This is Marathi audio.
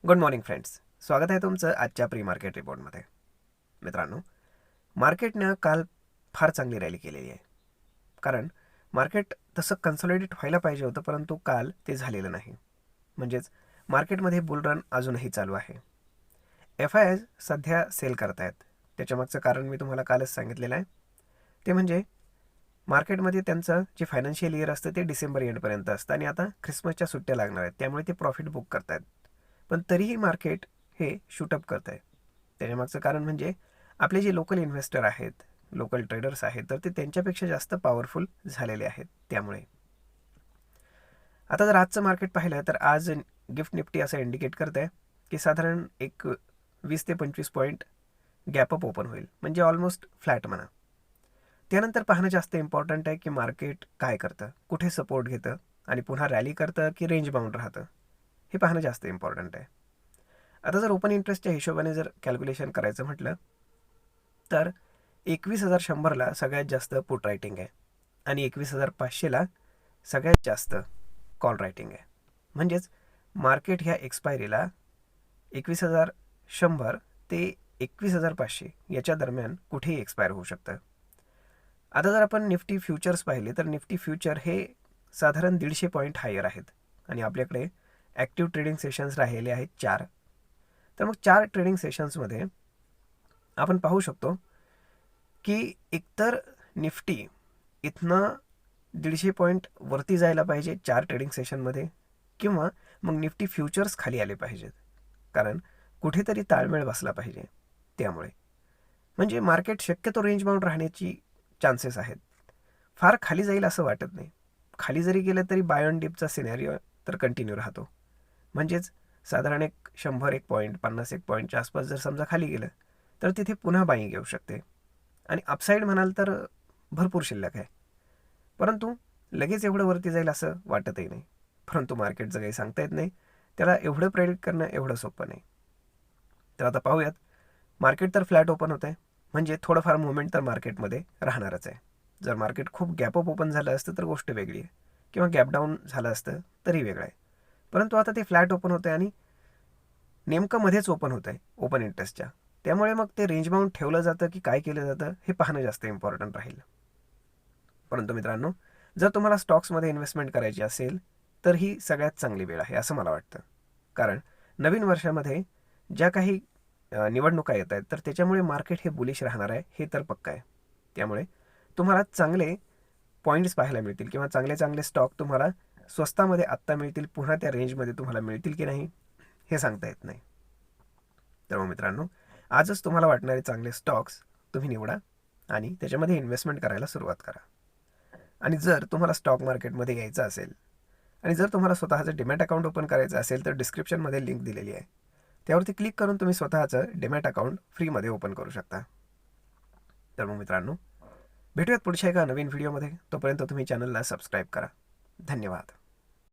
Good morning friends. स्वागत आहे तुमचं आजच्या प्री मार्केट रिपोर्टमध्ये. मित्रांनो, मार्केटनं काल फार चांगली रॅली केलेली आहे. कारण मार्केट तसं कन्सॉलिडेट व्हायला पाहिजे होतं, परंतु काल ते झालेलं नाही. म्हणजेच मार्केटमध्ये बुल रन अजूनही चालू आहे. FIs सध्या सेल करतायत. त्याच्यामागचं कारण मी तुम्हाला कालच सांगितलेलं आहे. ते म्हणजे मार्केटमध्ये त्यांचं जे फायनान्शियल इयर असतं ते डिसेंबर एंडपर्यंत असतं आणि आता ख्रिसमसच्या सुट्ट्या लागणार आहेत, त्यामुळे ते प्रॉफिट बुक करतायत. पण तरीही मार्केट हे शूटअप करत आहे. त्याच्यामागचं कारण म्हणजे आपले जे लोकल इन्व्हेस्टर आहेत, लोकल ट्रेडर्स आहेत, तर ते त्यांच्यापेक्षा जास्त पॉवरफुल झालेले आहेत. त्यामुळे आता जर आजचं मार्केट पाहिलं तर आज गिफ्ट निफ्टी असं इंडिकेट करत आहे की साधारण एक 20 ते 25 पॉईंट गॅपअप ओपन होईल, म्हणजे ऑलमोस्ट फ्लॅट म्हणा. त्यानंतर पाहणं जास्त इम्पॉर्टंट आहे की मार्केट काय करतं, कुठे सपोर्ट घेतं आणि पुन्हा रॅली करतं की रेंज बाउंड राहतं, हे पाहणं जास्त इम्पॉर्टंट आहे. आता जर ओपन इंटरेस्टच्या हिशोबाने जर कॅल्क्युलेशन करायचं म्हटलं तर 21,100ला सगळ्यात जास्त पुट रायटिंग आहे आणि 21,500ला सगळ्यात जास्त कॉल रायटिंग आहे. म्हणजेच मार्केट ह्या एक्सपायरीला 21,100 ते 21,500 याच्या दरम्यान कुठेही एक्सपायर होऊ शकतं. आता जर आपण निफ्टी फ्युचर्स पाहिले तर निफ्टी फ्युचर हे साधारण 150 पॉईंट हायर आहेत आणि आपल्याकडे ॲक्टिव्ह ट्रेडिंग सेशन्स राहिलेले आहेत 4. तर मग 4 ट्रेडिंग सेशन्समध्ये आपण पाहू शकतो की एकतर निफ्टी इथनं 150 पॉईंट वरती जायला पाहिजे 4 ट्रेडिंग सेशनमध्ये, किंवा मग निफ्टी फ्युचर्स खाली आले पाहिजेत. कारण कुठेतरी ताळमेळ बसला पाहिजे. त्यामुळे म्हणजे मार्केट शक्यतो रेंज बाउंड राहण्याची चान्सेस आहेत. फार खाली जाईल असं वाटत नाही. खाली जरी गेलं तरी बाय ऑन डिपचा सिनॅरिओ तर कंटिन्यू राहतो. म्हणजेच साधारण एक 100 एक पॉईंट 50 एक पॉईंटच्या आसपास जर समजा खाली गेलं तर तिथे पुन्हा बाईंग येऊ शकते. आणि अपसाईड म्हणाल तर भरपूर शिल्लक आहे, परंतु लगेच एवढं वरती जाईल असं वाटतही नाही. परंतु मार्केटचं काही सांगता येत नाही, त्याला एवढं प्रेडिक्ट करणं एवढं सोपं नाही. तर आता पाहूयात. मार्केट तर फ्लॅट ओपन होत आहे, म्हणजे थोडंफार मुवमेंट तर मार्केटमध्ये राहणारच आहे. जर मार्केट खूप गॅपअप ओपन झालं असतं तर गोष्ट वेगळी आहे, किंवा गॅप डाऊन झालं असतं तरी वेगळं आहे. परंतु आता ते फ्लॅट ओपन होतं आहे आणि नेमकं मध्येच ओपन होत आहे ओपन इंटरेस्टच्या. त्यामुळे मग ते रेंज बाउंड ठेवलं जातं की काय केलं जातं हे पाहणं जास्त इम्पॉर्टंट राहील. परंतु मित्रांनो, जर तुम्हाला स्टॉक्समध्ये इन्व्हेस्टमेंट करायची असेल तर ही सगळ्यात चांगली वेळ आहे असं मला वाटतं. कारण नवीन वर्षामध्ये ज्या काही निवडणुका येत आहेत तर त्याच्यामुळे मार्केट हे बुलिश राहणार आहे, हे तर पक्का आहे. त्यामुळे तुम्हाला चांगले पॉईंट्स पाहायला मिळतील, किंवा चांगले चांगले स्टॉक तुम्हाला स्वस्तामध्ये आत्ता मिळतील, पुन्हा त्या रेंजमध्ये तुम्हाला मिळतील की नाही हे सांगता येत नाही. तर मग मित्रांनो, आजच तुम्हाला वाटणारे चांगले स्टॉक्स तुम्ही निवडा आणि त्याच्यामध्ये इन्व्हेस्टमेंट करायला सुरुवात करा. आणि जर तुम्हाला स्टॉक मार्केटमध्ये यायचं असेल आणि जर तुम्हाला स्वतःचं डिमॅट अकाउंट ओपन करायचं असेल तर डिस्क्रिप्शनमध्ये लिंक दिलेली आहे, त्यावरती क्लिक करून तुम्ही स्वतःचं डिमॅट अकाउंट फ्रीमध्ये ओपन करू शकता. तर मग मित्रांनो, भेटूयात पुढच्या एका नवीन व्हिडिओमध्ये. तोपर्यंत तुम्ही चॅनलला सबस्क्राईब करा. धन्यवाद.